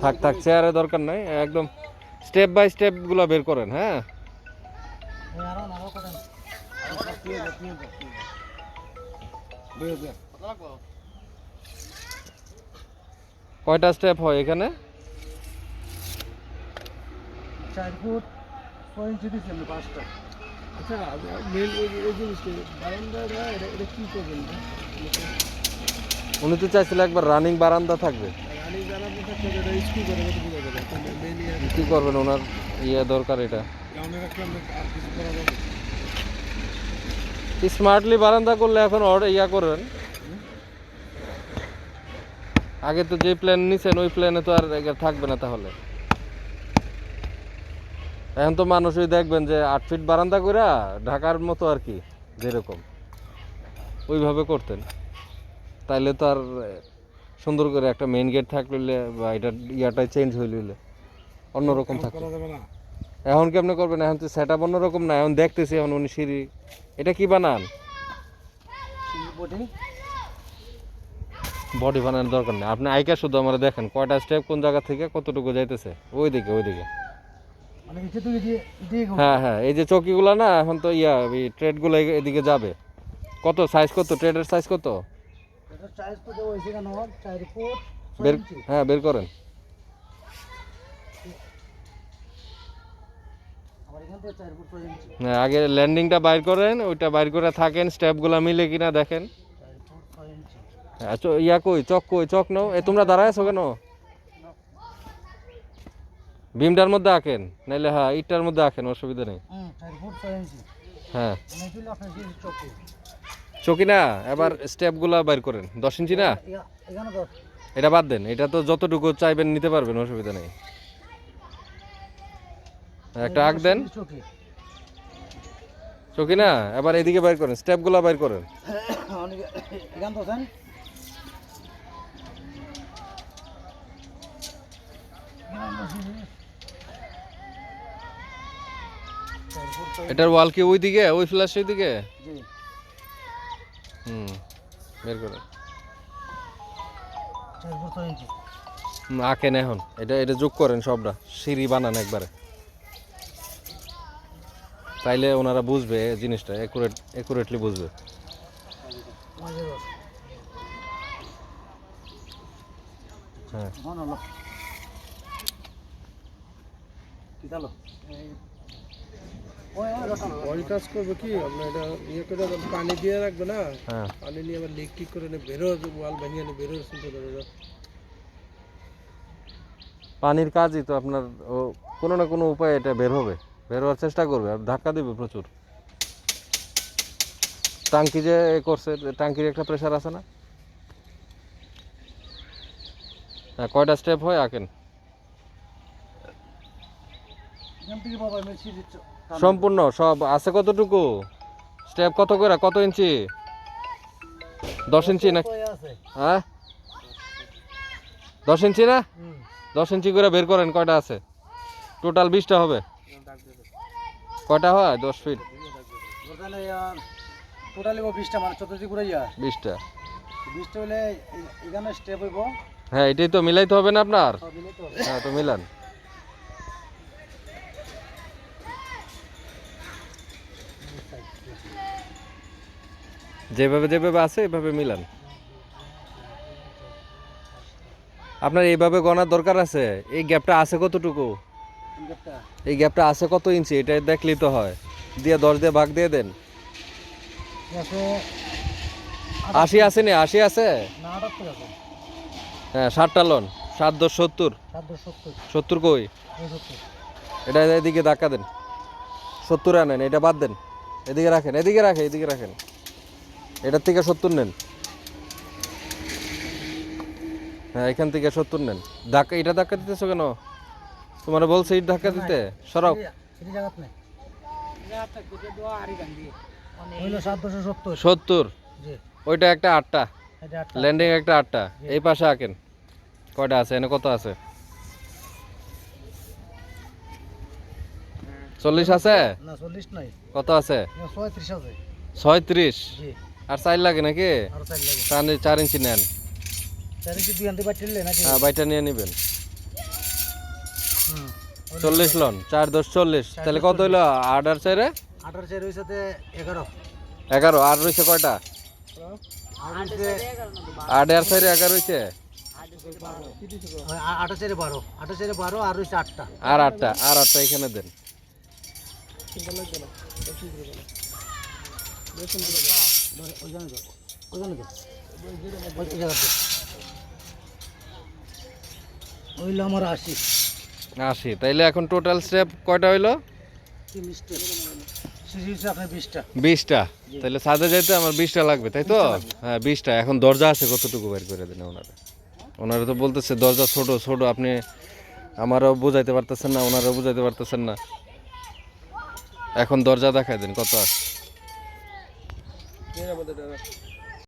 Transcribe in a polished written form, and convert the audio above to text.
থাক থাক, চেয়ারের দরকার নাই, একদম স্টেপ বাই স্টেপ গুলো বের করেন। হ্যাঁ, কয়টা স্টেপ হয় এখানে? 4 ফুট 6 ইঞ্চি দিচ্ছি আমি 5টা। আচ্ছা, মেন এই জিনিসটা বারান্দাটা এটা কি করবেন? উনি তো চাইছিল একবার রানিং বারান্দা থাকবে। রানিং বারান্দা থাকলে এটা স্কুল করে কত বোঝা যাবে? মেন কি করবেন, ওনার দরকার এটা। গ্রাউন্ডে রাখলাম আর কিছু করা যাবে? স্মার্টলি বারান্দা করলে এখন করবেন। আগে তো যে প্ল্যান নিছেন ওই প্ল্যানে তো আর থাকবে না তাহলে। এখন তো মানুষই দেখবেন যে 8 ফিট বারান্দা করে ঢাকার মতো আর কি, যেরকম ওইভাবে করতেন, তাইলে তো আর সুন্দর করে একটা মেইন গেট থাকলে বা এটা ইয়াটাই চেঞ্জ হইলে অন্যরকম থাকতো। এখন কেমনে করবেন? এখন তো সেট আপ অন্যরকম না, এখন দেখতেছি এখন উনি সিঁড়ি এটা কি বানান, বডি বানানোর দরকার নেই। আপনি আইকা শুধু আমরা দেখেন কয়টা স্টেপ কোন জায়গা থেকে কতটুকু যাইতেছে, ওইদিকে ওইদিকে। হ্যাঁ হ্যাঁ, এই যে চকিগুলো না, এখন তো ট্রেডগুলো এদিকে যাবে। কত সাইজ, কত ট্রেডের সাইজ কত? বের, হ্যাঁ বের করেন। হ্যাঁ, আগে ল্যান্ডিংটা বাইর করেন, ওইটা বাইর করে থাকেন, স্টেপগুলো মিলে কিনা দেখেন। কই চক, কই চক নাও, তোমরা দাঁড়ায় আছো কেন? বিমটার মধ্যে আঁকেন, নাইলে হ্যাঁ ইটটার মধ্যে আঁকেন, অসুবিধা নেই। হ্যাঁ, চকি না, এবার স্টেপগুলা বাইর করেন। 10 ইঞ্চি না, এটা বাদ দেন, এটা তো যতটুকু চাইবেন নিতে পারবেন, অসুবিধা নেই। একটা আঁক দেন, চকি না, এবার এদিকে বাইর করেন, স্টেপগুলা বাইর করেন। এটার ওয়াল কি ওই দিকে, ওই ফ্ল্যাশের দিকে? বের করেন। আঁকেন এখন, এটা যোগ করেন সবটা, সিঁড়ি বানান একবারে, তাইলে ওনারা বুঝবে জিনিসটা, একুরেটলি বুঝবে। হ্যাঁ, ওই কাজ করবে কি আপনার, এটা করে পানি দিয়ে রাখবে না, পানি নিয়ে আবার লিক টিক করে বেরো, ওয়াল ভেঙে বেরো, পানির কাজই তো আপনার, কোনো না কোনো উপায়ে এটা বের হবে, বের হওয়ার চেষ্টা করবে, আর ধাক্কা দিবে প্রচুর। টাঙ্কি যে করছে, টাঙ্কির একটা প্রেশার আছে না? হ্যাঁ, কয়টা স্টেপ হয় আঁকেন সম্পূর্ণ সব আছে? কতটুকু স্টেপ, কত করে, কত ইঞ্চি? 10 ইঞ্চি না? হ্যাঁ 10 ইঞ্চি না? 10 ইঞ্চি করে বের করেন, কয়টা আছে টোটাল? 20টা হবে। কয়টা হয় 10 ফিট? টোটালি 20টা, মানে 14 পুরো 20টা। 20টা হলে এখানে স্টেপ হইব। হ্যাঁ, এটাই তো মিলাইতে হবে না আপনার? হ্যাঁ, তো মিলান। যেভাবে যেভাবে আছে এভাবে মিলান। আপনার এইভাবে গণার দরকার আছে, এই গ্যাপটা আছে কতটুকু, এই গ্যাপটা আছে কত ইঞ্চি, এটা দেখলেই তো হয়। দিয়ে 10 দিয়ে ভাগ দিয়ে দেন। 80 আছে না? 80 আছে? হ্যাঁ, 60টা লন, 7 10 70। 70 কই? এটা এদিকে ধাক্কা দেন, 70 আনেন, এটা বাদ দেন, এদিকে রাখেন, এদিকে রাখেন, এটার থেকে 70 নেন। হ্যাঁ, এখান থেকে 70 নেন। এটা ধাক্কা দিতেছো কেন? তোমার বলছে ইট ধাক্কা দিতে, সরাও। 70, ওইটা একটা 8টা, ল্যান্ডিং একটা 8টা। এই পাশে আঁকেন, কয়টা আছে এনে, কত আছে? 40 আছে? কত আছে? 36। আর 4 লাগে নাকি? 4 ইঞ্চি নেন, 4 ইঞ্চি 2 আনতে পারছিলে নাকি? হ্যাঁ বাইটা নিয়ে নেবেন। হুম 40 লন 4 10 40, তাহলে কত হইলো? 8 আর 4 18 4 হইছে তে 11 11, আর রইছে কয়টা? আর হইছে 8 আর 4 11 হইছে, 18 4 12 18 4 12 আর হইছে 8টা আর 8টা এখানে দেন। হইলো আমার 80 80, তাইলে এখন টোটাল স্টেপ কয়টা হইলো? 30 স্টেপ সিঁড়ি হইছে আপনার 20টা 20টা। তাহলে ছাদে যাইতে আমার 20টা লাগবে, তাই তো? হ্যাঁ 20টা। এখন দরজা আছে কতটুকু বের করে দেন ওনারা তো বলতেছে দরজা ছোট ছোট, আপনি আমারও বুঝাইতে পারতেছেন না, ওনারাও বুঝাইতে পারতেছেন না। এখন দরজা দেখাই দেন কত আছে।